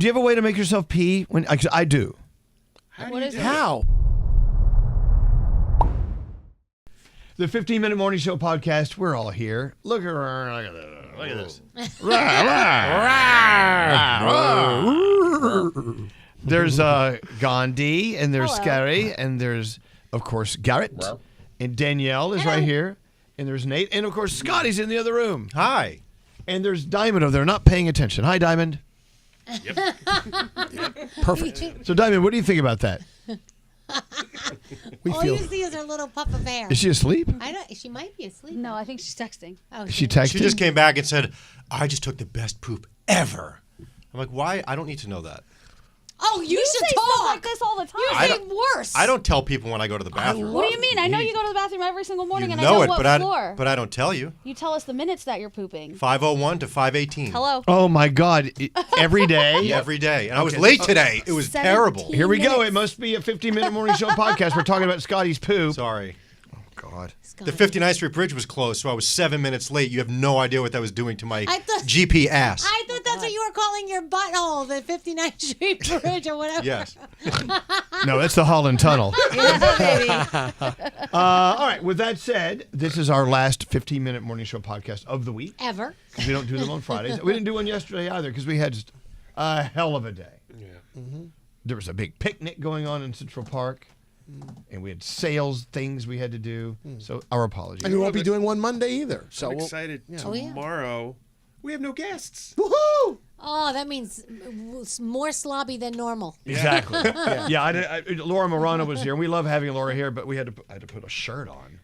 you have a way to make yourself pee? When I do. How? The 15-Minute Morning Show podcast. We're all here. Look at this. There's Gandhi, and there's Skeery, and there's, of course, Garrett. And Danielle is right here. And there's Nate. And, of course, Scotty's in the other room. Hi. And there's Diamond over there not paying attention. Hi, Diamond. Yep. Perfect. So, Diamond, what do you think about that? All you see is her little puff of hair. Is she asleep? She might be asleep. No, I think she's texting. Oh, Is she texting? She just came back and said, I just took the best poop ever. I'm like, why? I don't need to know that. Oh, you should say talk stuff like this all the time. You say worse. I don't tell people when I go to the bathroom. What do you mean? I know you go to the bathroom every single morning, You and I know it, what but floor. but I don't tell you. You tell us the minutes that you're pooping. 5:01 to 5:18. Hello. Oh, my God. Every day? Every day. And I was late today. It was terrible. Here we go. It must be a 15-minute morning show podcast. We're talking about Scottys Poop. Sorry. Oh, God. The 59th Street Bridge was closed, so I was 7 minutes late. You have no idea what that was doing to my GP ass. I thought that's what you were calling your butthole, the 59th Street Bridge or whatever. Yes. No, that's the Holland Tunnel. Yeah, baby. All right. With that said, this is our last 15-minute morning show podcast of the week. Ever. We don't do them on Fridays. We didn't do one yesterday either because we had just a hell of a day. Yeah. Mm-hmm. There was a big picnic going on in Central Park. And we had sales things we had to do. So our apologies. And we won't be doing one Monday either. So I'm excited. Tomorrow, we have no guests. Woohoo! Oh, that means more slobby than normal. Exactly. Yeah. Laura Morano was here, and we love having Laura here, but I had to put a shirt on.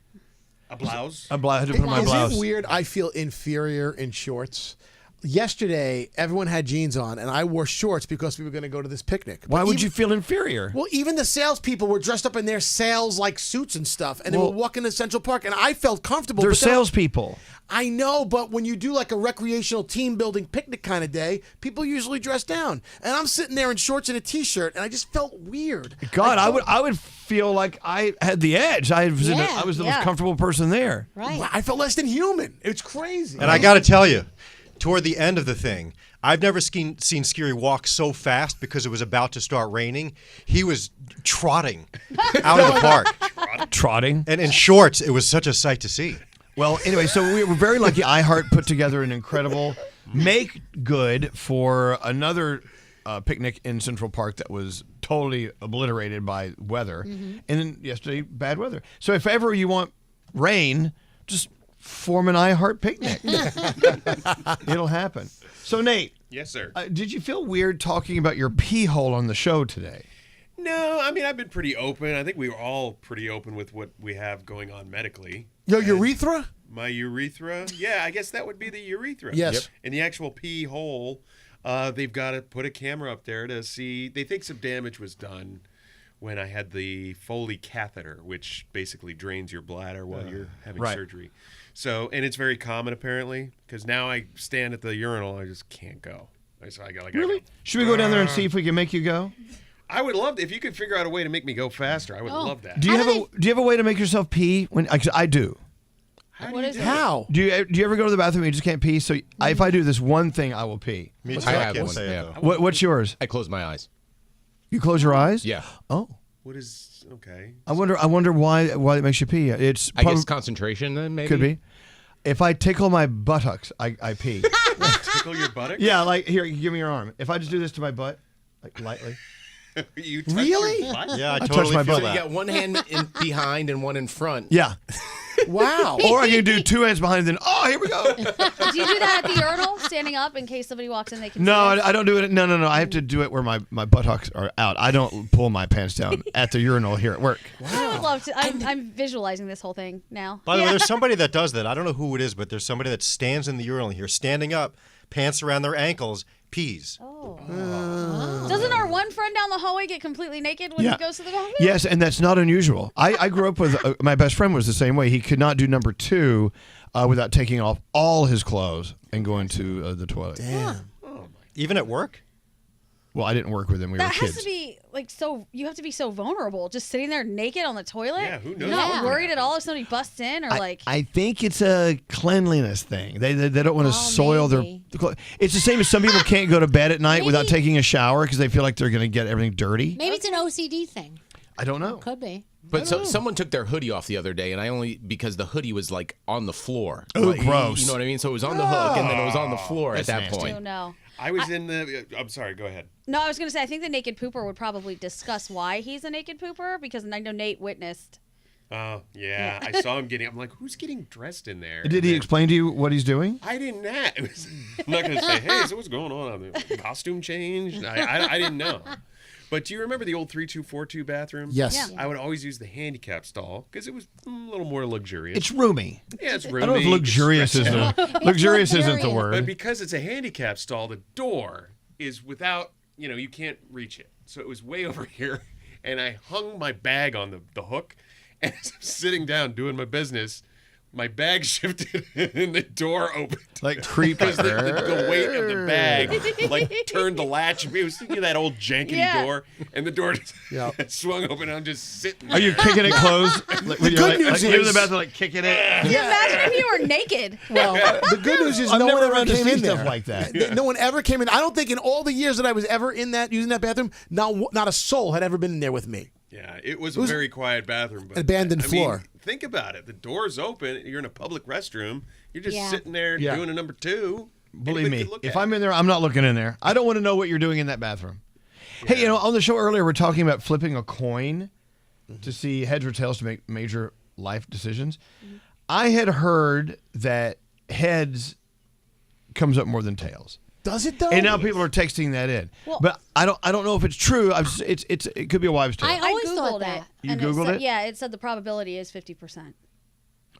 A blouse? I had to put on my blouse. Is it weird? I feel inferior in shorts. Yesterday, everyone had jeans on, and I wore shorts because we were going to go to this picnic. Why would you feel inferior? Well, even the salespeople were dressed up in their sales-like suits and stuff, and they were walking to Central Park, and I felt comfortable. They're salespeople. I know, but when you do like a recreational team-building picnic kind of day, people usually dress down. And I'm sitting there in shorts and a T-shirt, and I just felt weird. God, I would feel like I had the edge. I was the most comfortable person there. Right. I felt less than human. It's crazy. And I got to tell you, toward the end of the thing, I've never seen Skeery walk so fast because it was about to start raining. He was trotting out of the park. Trotting? And in shorts, it was such a sight to see. Well, anyway, so we were very lucky. iHeart put together an incredible make good for another picnic in Central Park that was totally obliterated by weather. Mm-hmm. And then yesterday, bad weather. So if ever you want rain, just form an iHeart picnic. It'll happen. So, Nate. Yes, sir. Did you feel weird talking about your pee hole on the show today? No, I mean, I've been pretty open. I think we were all pretty open with what we have going on medically. Your urethra? My urethra? Yeah, I guess that would be the urethra. Yes. Yep. And the actual pee hole, they've got to put a camera up there to see. They think some damage was done when I had the Foley catheter, which basically drains your bladder while you're having surgery. So, and it's very common apparently, because now I stand at the urinal, I just can't go. So I got really? Should we go down there and see if we can make you go? I would love if you could figure out a way to make me go faster. I would love that. Do you have a way to make yourself pee? I do. How? Do you ever go to the bathroom and you just can't pee? So if I do this one thing, I will pee. Me too. I I have can't one, say yeah. it, though. What's yours? I close my eyes. You close your eyes? Yeah. Oh. What is okay? I wonder why it makes you pee. It's I guess concentration then maybe. Could be. If I tickle my buttocks, I pee. Tickle your buttock? Yeah, like here, give me your arm. If I just do this to my butt, like lightly. You touch Really? your butt? Yeah, I touch totally my feel butt. So you that. got one hand in behind and one in front. Yeah. Wow. Or I can do two hands behind and then, here we go. Do you do that at the urinal, standing up in case somebody walks in they can No, see it? I don't do it. No. I have to do it where my buttocks are out. I don't pull my pants down at the urinal here at work. I would love to. I'm visualizing this whole thing now. By the way, there's somebody that does that. I don't know who it is, but there's somebody that stands in the urinal here, standing up, pants around their ankles, pees. Oh. Doesn't our one friend down the hallway get completely naked when he goes to the bathroom? Yes, and that's not unusual. I grew up with, my best friend was the same way. He could not do number two without taking off all his clothes and going to the toilet. Damn. Even at work? Well, I didn't work with him. We That were has kids. to be like so. You have to be so vulnerable, just sitting there naked on the toilet. Yeah, who knows? You're not Yeah. worried at all if somebody busts in or like. I think it's a cleanliness thing. They don't want to soil maybe. their clothes. It's the same as some people can't go to bed at night without Maybe- taking a shower because they feel like they're going to get everything dirty. Maybe it's an OCD thing. I don't know. Could be. But someone took their hoodie off the other day, and I only because the hoodie was like on the floor. Oh, Like, gross. You know what I mean? So it was on the hook, and then it was on the floor at That's that nasty. point. Oh no. I was in the. I'm sorry. Go ahead. No, I was going to say, I think the naked pooper would probably discuss why he's a naked pooper because I know Nate witnessed. Oh yeah, I saw him getting. I'm like, who's getting dressed in there? Did And he then- explain to you what he's doing? I didn't know. It was, I'm not going to say, hey, so what's going on? The costume change? I didn't know. But do you remember the old 3242 bathroom? Yes. Yeah. I would always use the handicap stall because it was a little more luxurious. It's roomy. yeah, it's I roomy. don't know if luxurious is stretch the out. luxurious isn't the luxurious. word. But because it's a handicap stall, the door is without, you can't reach it. So it was way over here. And I hung my bag on the hook. And as I'm sitting down doing my business, my bag shifted and the door opened. Like creepy. Because the weight of the bag turned the latch. It was thinking of that old jankety Yeah. door, and the door just Yeah. swung open. And I'm just sitting there. Are you kicking it closed? Like, when you're good like, news you're in the is- bathroom, like kicking it. Can you imagine if you were naked? Well, the good news is I've no never one ever run to came see in stuff there like that. No one ever came in. I don't think in all the years that I was ever in that using that bathroom, not a soul had ever been in there with me. Yeah, it was a very quiet bathroom. But Abandoned I mean, floor. think about it. The door's open. You're in a public restroom. You're just Yeah. sitting there Yeah. doing a number two. Believe Anybody me, could look if at I'm it. in there, I'm not looking in there. I don't want to know what you're doing in that bathroom. Hey, on the show earlier, we're talking about flipping a coin to see heads or tails to make major life decisions. I had heard that heads comes up more than tails. Does it though? And now people are texting that in, Well- but I don't know if it's true. It could be a wives' tale. I always Googled thought that. it. You and Googled said, it? Yeah, it said the probability is 50%.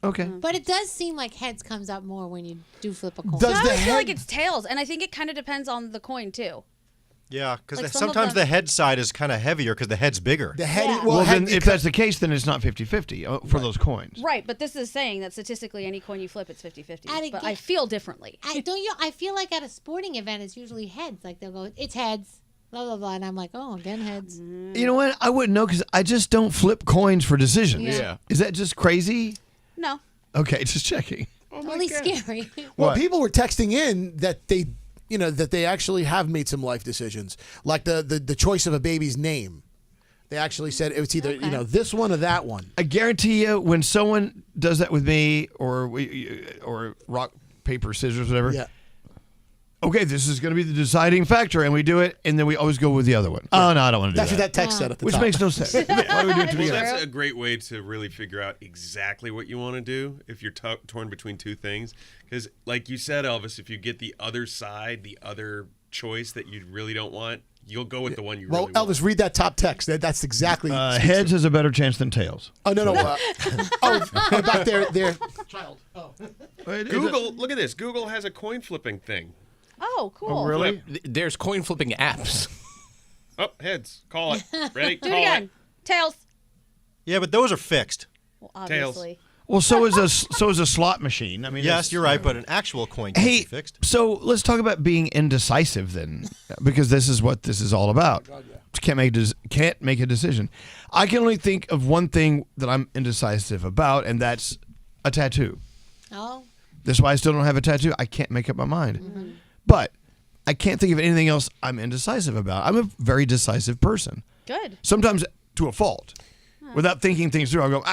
Okay. But it does seem like heads comes up more when you do flip a coin. Does I the always feel head- like it's tails, and I think it kind of depends on the coin too. Yeah, because Like some of sometimes them- the head side is kind of heavier because the head's bigger. the head. Yeah. Well, head- then if that's the case, then it's not 50-50 for those coins. Right, but this is saying that statistically any coin you flip, it's 50-50. And But again- I feel differently. I feel like at a sporting event, it's usually heads. Like they'll go, it's heads, blah blah blah, and I'm like, oh, again heads. You know what? I wouldn't know because I just don't flip coins for decisions. Yeah. Is that just crazy? No. Okay, just checking. Only scary. Well, What? people were texting in that they actually have made some life decisions, like the choice of a baby's name. They actually said it was either this one or that one. I guarantee you, when someone does that with me, or rock, paper, scissors, whatever. Yeah. Okay, this is going to be the deciding factor, and we do it, and then we always go with the other one. Oh no, I don't want to do That's that. what that text said at the Which top. makes no sense. Why would we do it to Well, begin with? that's a great way to really figure out exactly what you want to do if you're torn between two things. Because, like you said, Elvis, if you get the other side, the other choice that you really don't want, you'll go with the one you Well, really want. Elvis, read that top text. That's exactly. Heads has a better chance than tails. Oh no. About their child. Oh. Google, look at this. Google has a coin flipping thing. Oh, cool. Oh, really? There's coin flipping apps. Oh, heads. Call it. Ready? Do it Call again. Tails. Yeah, but those are fixed. Well, obviously. Well, so is a slot machine. I mean, Yes, that's- you're right, but an actual coin can Hey, be fixed. so let's talk about being indecisive then, because this is what this is all about. Can't make a decision. I can only think of one thing that I'm indecisive about, and that's a tattoo. Oh, That's why I still don't have a tattoo. I can't make up my mind. But I can't think of anything else I'm indecisive about. I'm a very decisive person. Good. Sometimes to a fault. Without thinking things through, I'll go,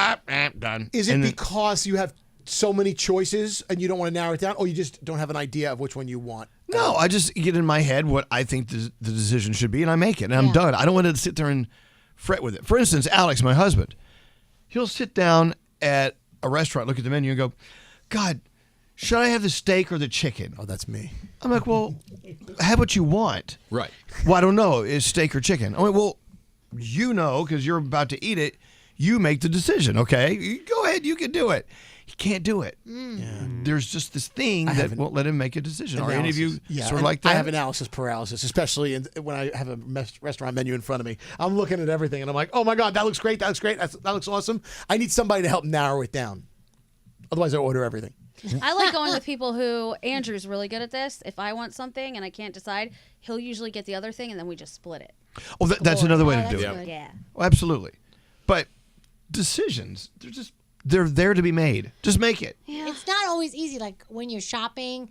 done. Is it And then- because you have so many choices and you don't want to narrow it down, or you just don't have an idea of which one you want? No, I just get in my head what I think the decision should be, and I make it, and I'm Yeah. done. I don't want to sit there and fret with it. For instance, Alex, my husband, he'll sit down at a restaurant, look at the menu, and go, God, should I have the steak or the chicken? Oh, that's me. I'm like, well, have what you want. Right. Well, I don't know. Is steak or chicken? I went, well, you know, because you're about to eat it. You make the decision, okay? You go ahead. You can do it. He can't do it. There's just this thing that have an won't let him make a decision. Are any of you sort of and like that? I have analysis paralysis, especially when I have a restaurant menu in front of me. I'm looking at everything and I'm like, oh my God, that looks great. That looks great. That looks awesome. I need somebody to help narrow it down. Otherwise, I order everything. I like going with people who, Andrew's really good at this. If I want something and I can't decide, he'll usually get the other thing and then we just split it. Oh, that's another way to that's do it. good. Yeah. Well, absolutely. But decisions, they're there to be made. Just make it. It's not always easy. Like when you're shopping,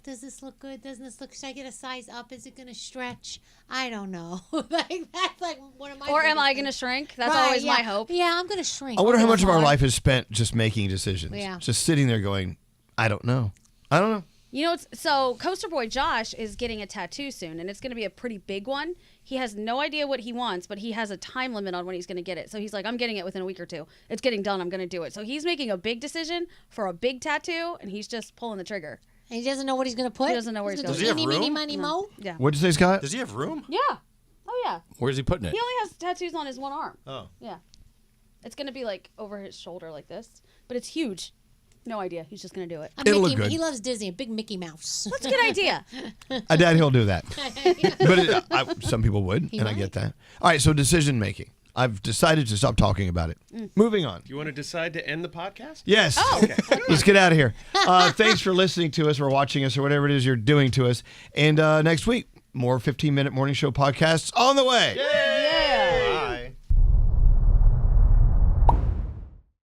does this look good? Doesn't this look? Should I get a size up? Is it gonna stretch? I don't know. Like that's like one of my. Or am I biggest going to things. shrink? That's Right, always yeah. my hope. Yeah, I'm gonna shrink. I wonder how Oh, much of our Lord. life is spent just making decisions. Yeah. Just sitting there going, I don't know. I don't know. You know, so Coaster Boy Josh is getting a tattoo soon, and it's going to be a pretty big one. He has no idea what he wants, but he has a time limit on when he's going to get it. So he's like, I'm getting it within a week or two. It's getting done. I'm going to do it. So he's making a big decision for a big tattoo, and he's just pulling the trigger. And he doesn't know what he's gonna put. He doesn't know where he's gonna Does do he have eeny, meeny, room? miny, mo. Yeah. What'd you say, Scott? Does he have room? Yeah. Oh, yeah. Where's he putting it? He only has tattoos on his one arm. Oh. Yeah. It's going to be like over his shoulder like this, but it's huge. No idea. He's just going to do it. It'll look good. He loves Disney. A big Mickey Mouse. That's a good idea. I doubt he'll do that. But some people would, and I might. get that. All right, so decision making. I've decided to stop talking about it. Moving on. Do you want to decide to end the podcast? Yes. Okay. Let's get out of here. Thanks for listening to us or watching us or whatever it is you're doing to us. And next week, more 15-minute morning show podcasts on the way. Yay!